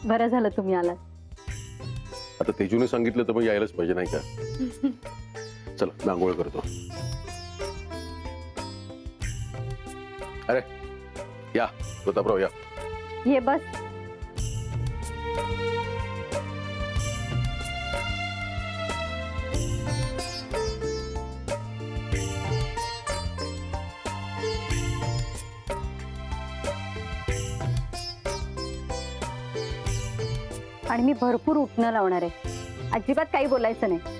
बरं झालं तुम्ही आलात. आता तेजूने सांगितलं तर मग यायलाच पाहिजे नाही का? चला मी आंघोळ करतो. अरे या प्रतापराव या. ये बस. आणि मी भरपूर उठणं लावणार आहे. अजिबात काही बोलायचं नाही.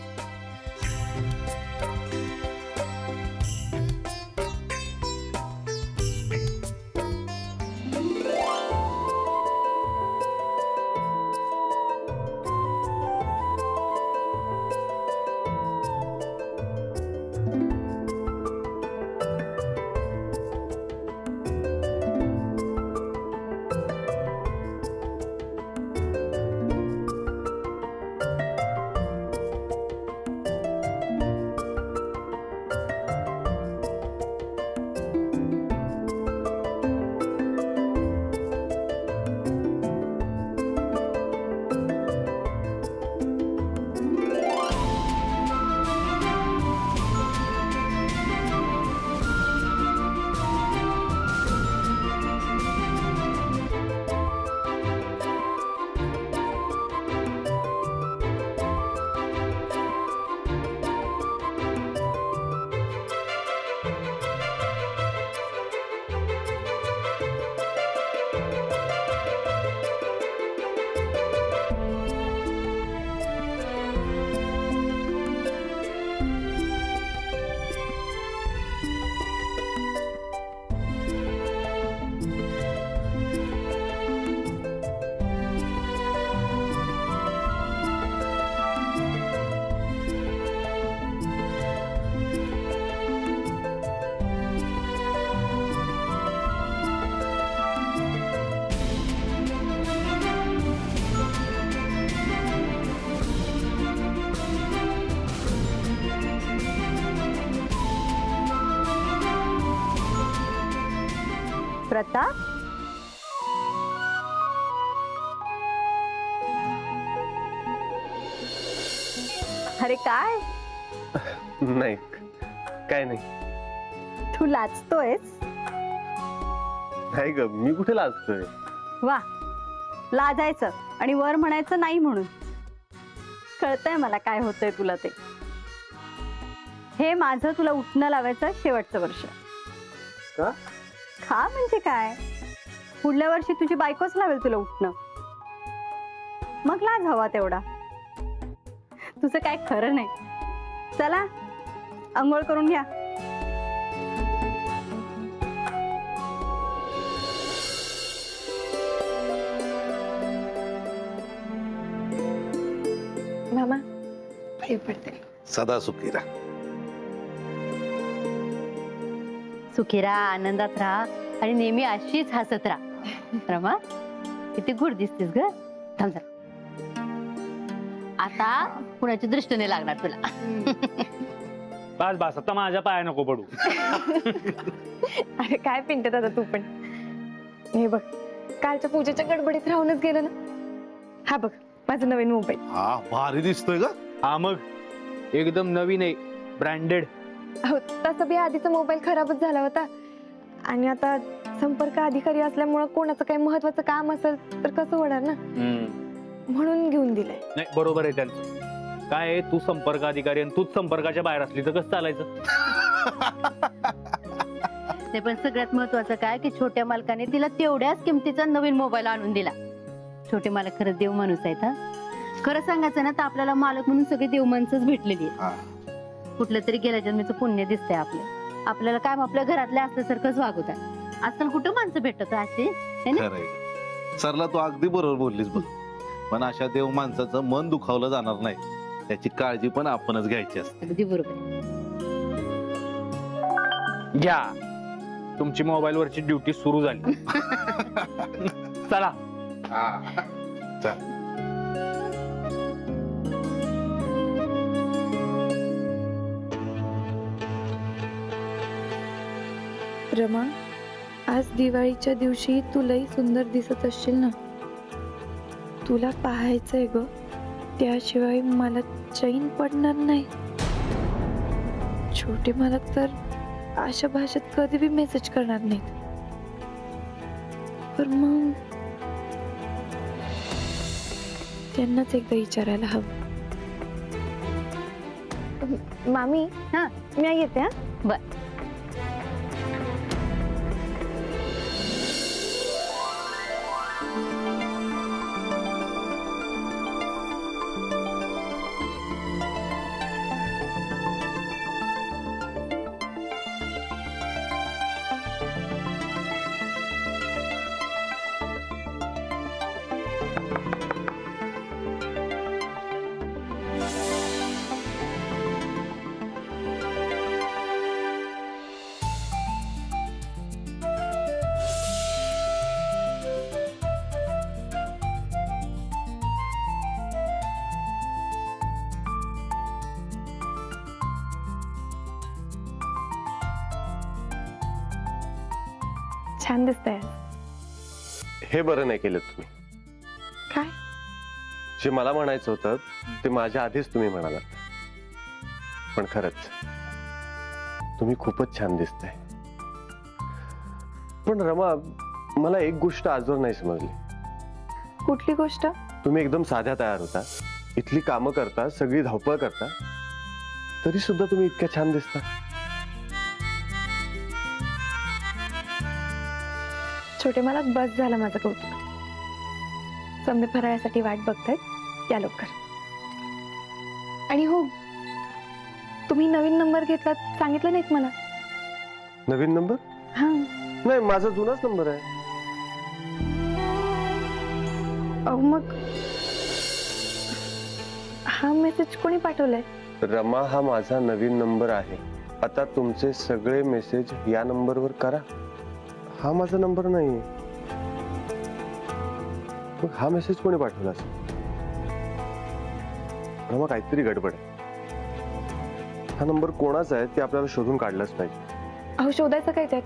प्रताप, अरे काय नाही काय नाही. तू लाजतोयस? नाही ग, मी कुठे लाजतोय. वा, लाजायचं आणि वर म्हणायचं नाही म्हणून. कळतंय मला काय होतंय तुला ते. हे माझं तुला उठणं लावायचं शेवटचं वर्ष. का? का म्हणजे काय, पुढल्या वर्षी तुझी बायकोच लावेल तुला उठणं. मग लाज हवा तेवढा. तुझं काय खरं नाही. चला अंघोळ करून घ्या. मामा पायी पडते. सदा सुखी राहा. सुखी राहा, आनंदात राहा आणि नेहमी अशीच हसत राहा. रमा, किती गोड दिसतेस ग. थांब जरा. आता कुणाच्या दृष्टीने लागणार तुला. बस बस, आता माझ्या पाया नको पडू. अरे काय पिंटत आता तू पण. हे बघ, कालच्या पूजेच्या गडबडीत राहूनच गेलं ना. हा बघ माझा नवीन मोबाईल. हा भारी दिसतोय का? हा मग एकदम नवीन आहे, ब्रँडेड. हो, तसं बी आधीचा मोबाईल खराबच झाला होता आणि आता संपर्क अधिकारी असल्यामुळे कोणाचं काही महत्वाचं काम असेल तर कसं होणार ना, म्हणून घेऊन दिलंय. नाही बरोबर आहे त्यांचं. काय आहे, तू संपर्क अधिकारी आणि तूच संपर्काच्या बाहेर असली तर कसं चालायचं. ते पण सगळ्यात महत्वाचं काय की छोट्या मालकाने तिला तेवढ्याच किमतीचा नवीन मोबाईल आणून दिला. छोटे मालक खरंच देव माणूस आहेत. हा, खरं सांगायचं ना तर आपल्याला मालक म्हणून सगळे देव माणसंच भेटलेली आहे. कुठलं तरी गेल्या जन्मीचं पुण्य दिसतंय आपल्याला काय आपल्या घरातल्या असल्यासारखंच वागवतात. आजकाल कुठं माणसं भेटत असे. सरला तू अगदी बरोबर बोललीस बघ. पण अशा देव माणसाचं मन दुखावलं जाणार नाही, त्याची काळजी पण आपणच घ्यायची असते. अगदी बरोबर. घ्या, तुमची मोबाईल वरची ड्युटी सुरू झाली. चला. चल. रमा, आज दिवाळीच्या दिवशी तू लई सुंदर दिसत असशील ना. तुला पाहायचंय ग, त्याशिवाय मला चैन पडणार नाही. छोटे मालक तर अशा भाषेत कधी बी मेसेज करणार नाहीत. पण मग त्यांनाच एकदा विचारायला हवं. मामी, हा. मी येते. हा, बर. छान दिसतंय. हे बरं नाही केलं तुम्ही. काय? जे मला म्हणायचं होतं ते माझ्या आधीच तुम्ही म्हणालात. पण खरंच तुम्ही खूपच छान दिसताय. पण रमा, मला एक गोष्ट आजवर नाही समजली. कुठली गोष्ट? तुम्ही एकदम साध्या तयार होता, इथली कामं करता, सगळी धावपळ करता, तरी सुद्धा तुम्ही इतक्या छान दिसता. छोटे मला बस झालं माझं कौतुक. संमे फराळासाठी वाट बघतायत, या लवकर. आणि हो, तुम्ही नवीन नंबर घेतला सांगितलं नाहीत मला. नवीन नंबर? हा. नाही, माझा जुनाच नंबर आहे. अहो मग हा मेसेज कोणी पाठवलाय? रमा, हा माझा नवीन नंबर आहे. आता तुमचे सगळे मेसेज या नंबरवर करा. हा माझा नंबर नाही. मग हा मेसेज कोणी पाठवला असेल? रमा, काहीतरी गडबड आहे. हा नंबर कोणाचा आहे ते आपल्याला शोधून काढलंच पाहिजे. अहो शोधायचं काय त्यात?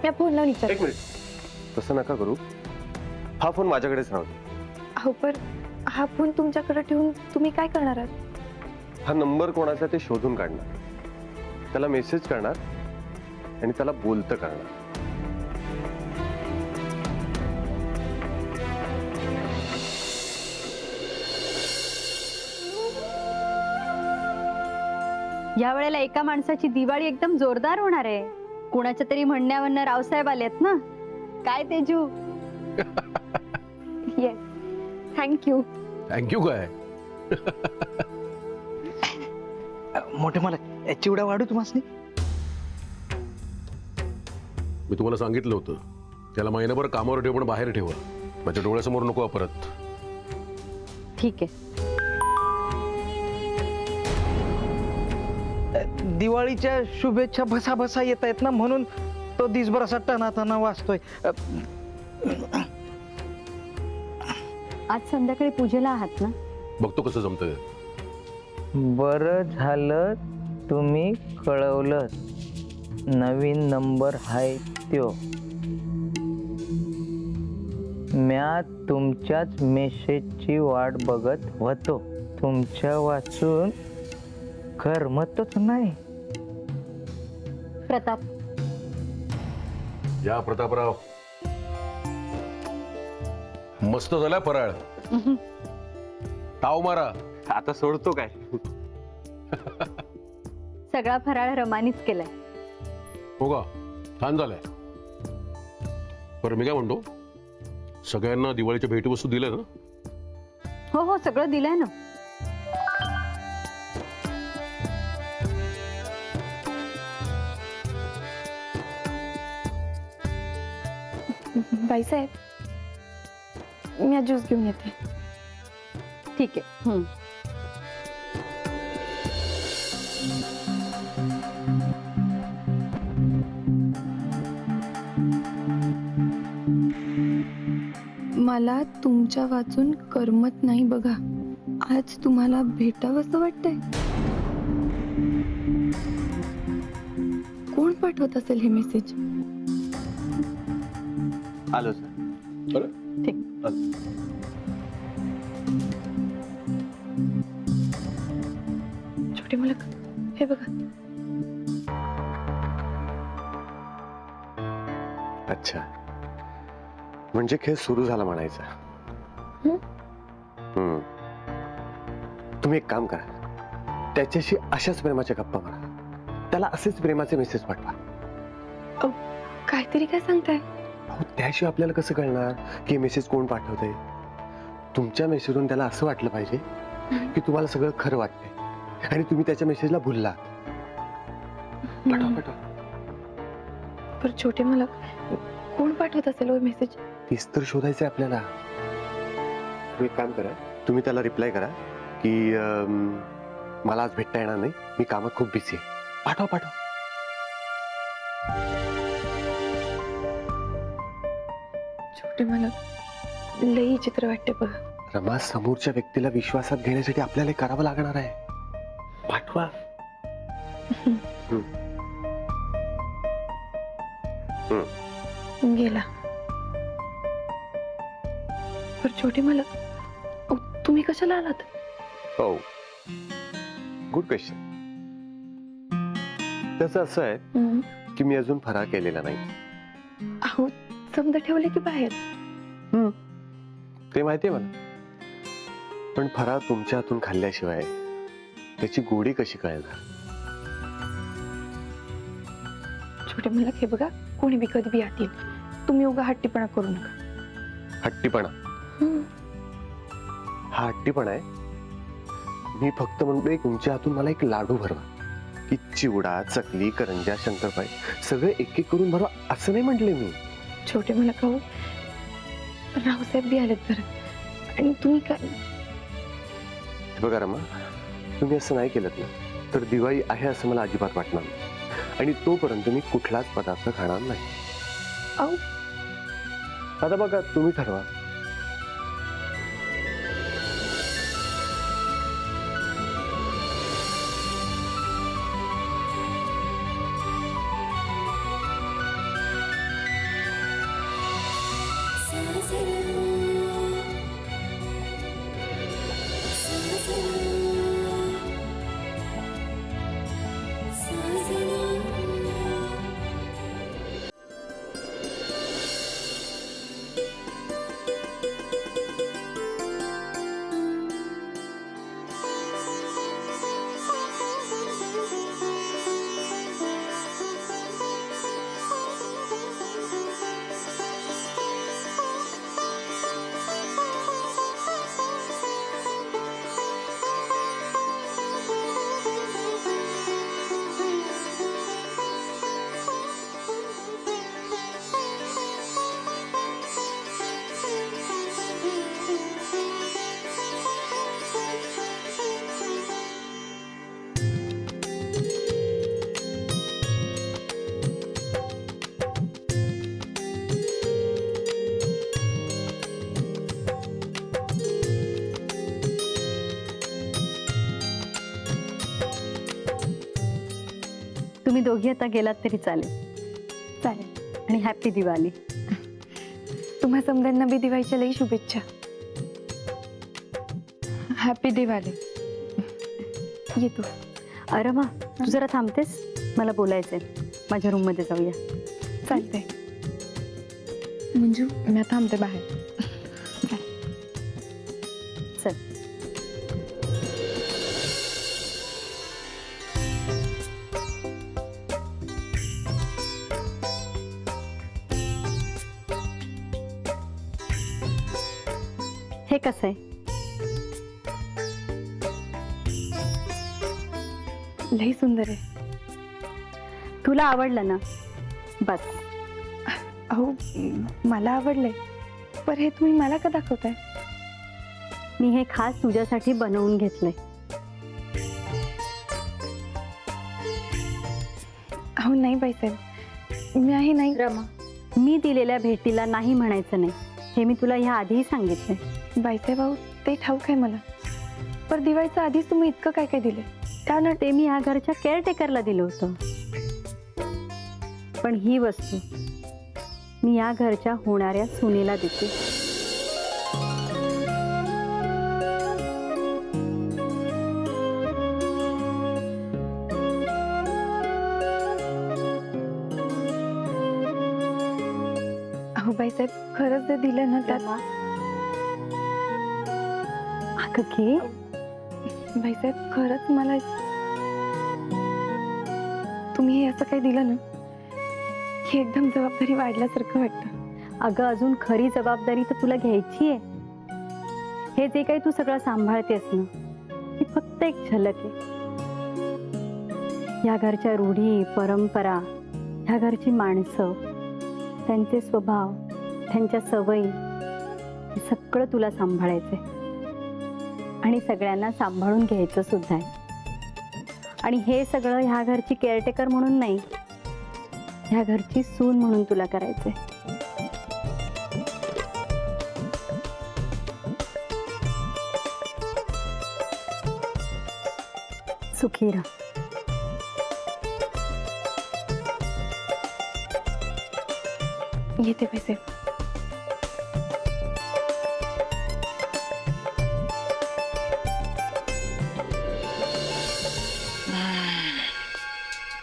मी फोन लावून विचार. एक मिनिट, तसं नका करू. हा फोन माझ्याकडेच राहू दे. अहो पण हा फोन तुमच्याकडे ठेवून तुम्ही काय करणार आहात? हा नंबर कोणाचा ते शोधून काढणार, त्याला मेसेज करणार आणि त्याला बोलतं करणार. या वेळेला एका माणसाची दिवाळी एकदम जोरदार होणार आहे. कुणाच्या तरी म्हणण्यावरनं रावसाहेब आलेत ना. काय तेजू? Yes, thank you. थँक्यू काय? मोठे मला चिवडा वाढू तुम्हाला. मी तुम्हाला सांगितलं होतं त्याला महिनाभर कामावर ठेव, पण बाहेर ठेवा. माझ्या डोळ्यासमोर नको परत. ठीक आहे. दिवाळीच्या शुभेच्छा भसा भसा येत आहेत ना, म्हणून तो दिसभर असा टनाटना वाचतोय. आज संध्याकाळी पूजेला आहात ना? बघतो कसं जमतंय. बरं झालं तुम्ही कळवलं. नवीन नंबर आहे त्यो. म्या तुमच्याच मेसेजची वाट बघत होतो. तुमच्या वाचून करमतच नाही. प्रताप, या प्रतापराव, मस्त झाला फराळ. ताव मारा. आता सोडतो काय? सगळा फराळ रमानीच केलाय. हो का? छान झालंय. बरं, मी काय म्हणतो, सगळ्यांना दिवाळीच्या भेटवस्तू दिल्या ना? हो हो, सगळं दिलंय ना. बाईसाहेब, मी आज ज्यूस घेऊन येते. ठीक आहे. मला तुमच्या वाचून करमत नाही बघा. आज तुम्हाला भेटावंसं वाटतंय. कोण पाठवत असेल हे मेसेज? आलो सर. बरं, ठीक. छोटे मालक हे बघा. अच्छा, म्हणजे खेळ सुरू झाला म्हणायचा. हम्म. तुम्ही एक काम करा, त्याच्याशी अशाच प्रेमाच्या गप्पा मारा, त्याला असेच प्रेमाचे मेसेज पाठवा. काहीतरी काय सांगताय? अहो, त्याशिवाय आपल्याला कसं कळणार की मेसेज कोण पाठवतंय? तुमच्या मेसेजवरून त्याला असं वाटलं पाहिजे की तुम्हाला सगळं खरं वाटतंय आणि तुम्ही त्याच्या मेसेजला भुलला. पाठवा पाठवा. पर छोटे मालक कोण पाठवत असेल हो मेसेज? तीच तर शोधायचंय आपल्याला. तुम्ही एक काम करा, तुम्ही त्याला रिप्लाय करा की मला आज भेटता येणार नाही, मी कामात खूप बिझी आहे. पाठवा पाठवा. छोटे मालक लई चित्र वाटते बघा. रमा, समोरच्या व्यक्तीला विश्वासात घेण्यासाठी आपल्याला हे करावं लागणार आहे. पाठवा. गेला. पर छोटे मालक तुम्ही कशाला आलात? हो, गुड क्वेश्चन. त्याचं असं आहे की मी अजून फराळ केलेला नाही. अहो समजा ठेवले की बाहेर. ते माहितीये मला, पण फराळ तुमच्या हातून खाल्ल्याशिवाय त्याची गोडी कशी कळणार? छोटे मालक हे बघा, कोणी बी कधी बी आतील, तुम्ही उगा हट्टीपणा करू नका. हट्टीपणा? हा हट्टीपणा आहे? मी फक्त म्हणतोय तुमच्या हातून मला एक लाडू भरवा, की चिवडा, चकली, करंजा, शंकरपाळी सगळे एक एक करून भरवा, असं नाही म्हटले मी. छोटे मालक हो, रावसाहेब बी आलेत बरं, आणि तुम्ही काय? हे बघा रमा, तुम्ही असं नाही केलं ना तर दिवाळी आहे असं मला अजिबात वाटणार नाही, आणि तोपर्यंत मी कुठलाच पदार्थ खाणार नाही. अहो आता बघा, तुम्ही ठरवा. तुम्ही दोघी आता गेलात तरी चालेल. चालेल. आणि हॅपी दिवाळी. तुम्हा समद्यांना बी दिवाळीच्या लई शुभेच्छा. हॅपी दिवाळी. येतो. अरमा, तू जरा थांबतेस? मला बोलायचंय. माझ्या रूम मध्ये जाऊया. चालतंय. मंजू, मी थांबते बाहेर. चल. हे कसं आहे? लई सुंदर आहे. तुला आवडलं ना? बस. अहो मला आवडलंय, पर हे तुम्ही मला का दाखवताय? मी हे खास तुझ्यासाठी बनवून घेतलंय. अहो नाही बाईसाहेब, मी आहे नाही. रमा, मी दिलेल्या भेटीला नाही म्हणायचं नाही, हे मी तुला ह्या आधीही सांगितलंय. बाईसाहेब अहो ते ठाऊक आहे मला, पर दिवाळीच्या आधीच तुम्ही इतकं काय काय दिले? त्यानं ते मी ह्या घरच्या केअरटेकरला दिलं होतं. पण ही वस्तू मी या घरच्या होणाऱ्या सुनेला देते. हो बाईसाहेब, खरंच जे दिलं ना त्यात अगं घे. बाईसाहेब, खरंच मला तुम्ही हे असं काही दिलं ना की एकदम जबाबदारी वाढल्यासारखं वाटतं. अगं अजून खरी जबाबदारी तर तुला घ्यायची आहे. हे जे काही तू सगळं सांभाळतेस ना, ही फक्त एक झलक आहे. या घरच्या रूढी, परंपरा, ह्या घरची माणसं, त्यांचे स्वभाव, त्यांच्या सवयी, हे सगळं तुला सांभाळायचंय आणि सगळ्यांना सांभाळून घ्यायचं सुद्धा आहे. आणि हे सगळं ह्या घरची केअरटेकर म्हणून नाही, ह्या घरची सून म्हणून तुला करायचंय. सुखी राहा. येते बाईसाहेब.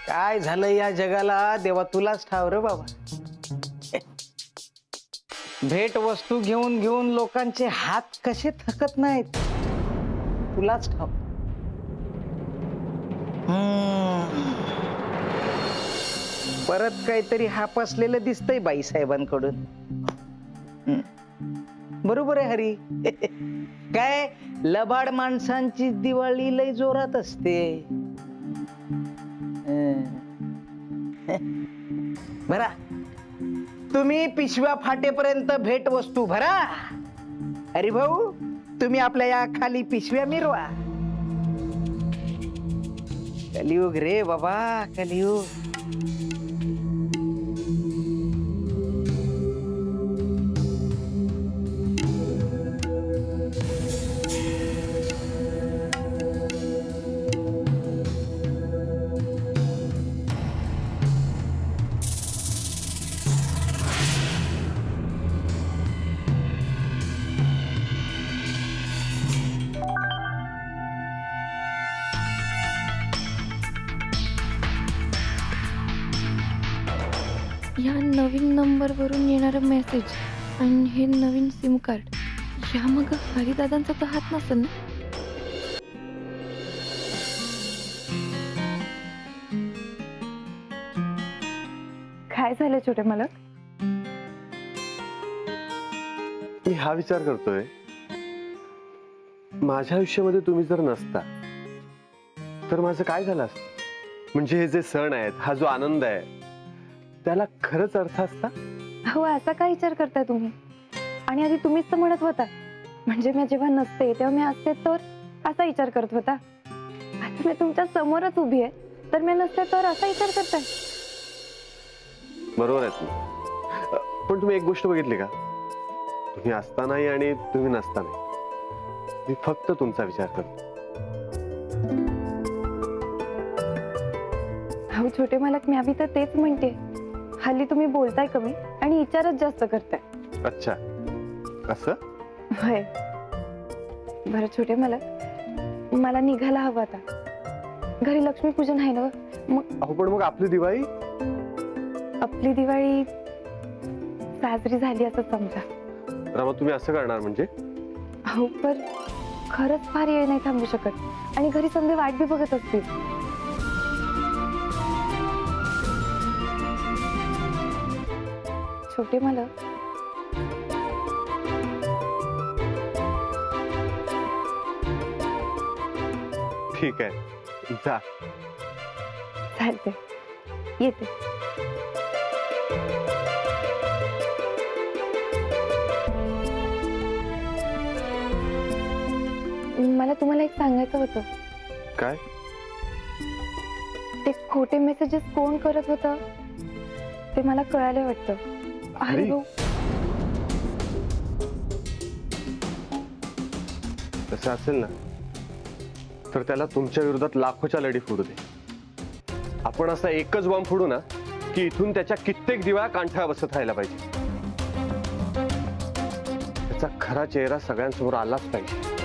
काय झालं या जगाला देवा तुलाच ठाव रे बाबा. भेट वस्तू घेऊन घेऊन लोकांचे हात कसे थकत नाहीत तुलाच ठाव. परत काहीतरी हापसलेलं दिसतंय बाई साहेबांकडून. बरोबर आहे हरी. काय लबाड माणसांची दिवाळी लय जोरात असते. भरा तुम्ही पिशव्या फाटेपर्यंत भेट वस्तू भरा. हरी भाऊ, तुम्ही आपल्या या खाली पिशव्या मिरवा. कलियुग रे बाबा, कलियुग. या नवीन नंबरवरून येणारा मेसेज आणि हे नवीन सिम कार्ड, या मग हरिदादांचा तर हात नसेल ना? काय झालं छोटे मालक? मी हा विचार करतोय, माझ्या आयुष्यामध्ये तुम्ही जर नसता तर माझं काय झालं असतं. म्हणजे हे जे सण आहेत, हा जो आनंद आहे, त्याला खरंच अर्थ असता. हो, असा काय विचार करताय तुम्ही? आणि आधी तुम्हीच तर म्हणत होता, म्हणजे मी जेव्हा नसते तेव्हा मी असते तर असा विचार करत होता. आता मी तुमच्या समोरच उभी आहे, तर मी नसते तर असा विचार करताय. बरोबर आहे तुम्ही. पण तुम्ही एक गोष्ट बघितली का, तुम्ही असतानाही आणि तुम्ही नसतानाही मी फक्त तुमचा विचार करतो. हो छोटे मालक, मी आधी तर तेच म्हणते. हल्ली तुम्ही बोलताय कमी आणि विचारच जास्त करताय. अच्छा, असं? होय. बरं छोटे मालक, मला निघायला हवं आता. घरी लक्ष्मीपूजन आहे ना. अहो पण मग आपली दिवाळी? आपली दिवाळी साजरी झाली असं समजा. रामा, तुम्ही असं करणार म्हणजे? हो, पण खरंच फार वेळ नाही थांबू शकत. आणि घरी समजे वाट बी बघत असतील. छोटे मालक, ठीक आहे, जा. चालते, येते. मला तुम्हाला एक सांगायचं होतं. काय? ते खोटे मेसेजेस कोण करत होतं ते मला कळायला वाटतं. अरे भाऊ, तसं असेल ना तर त्याला तुमच्या विरोधात लाखोच्या लढी फोडू दे. आपण असा एकच बॉम्ब फोडू ना की इथून त्याच्या कित्येक दिवा कांठा बसत राहायला पाहिजे. त्याचा खरा चेहरा सगळ्यांसमोर आलाच पाहिजे.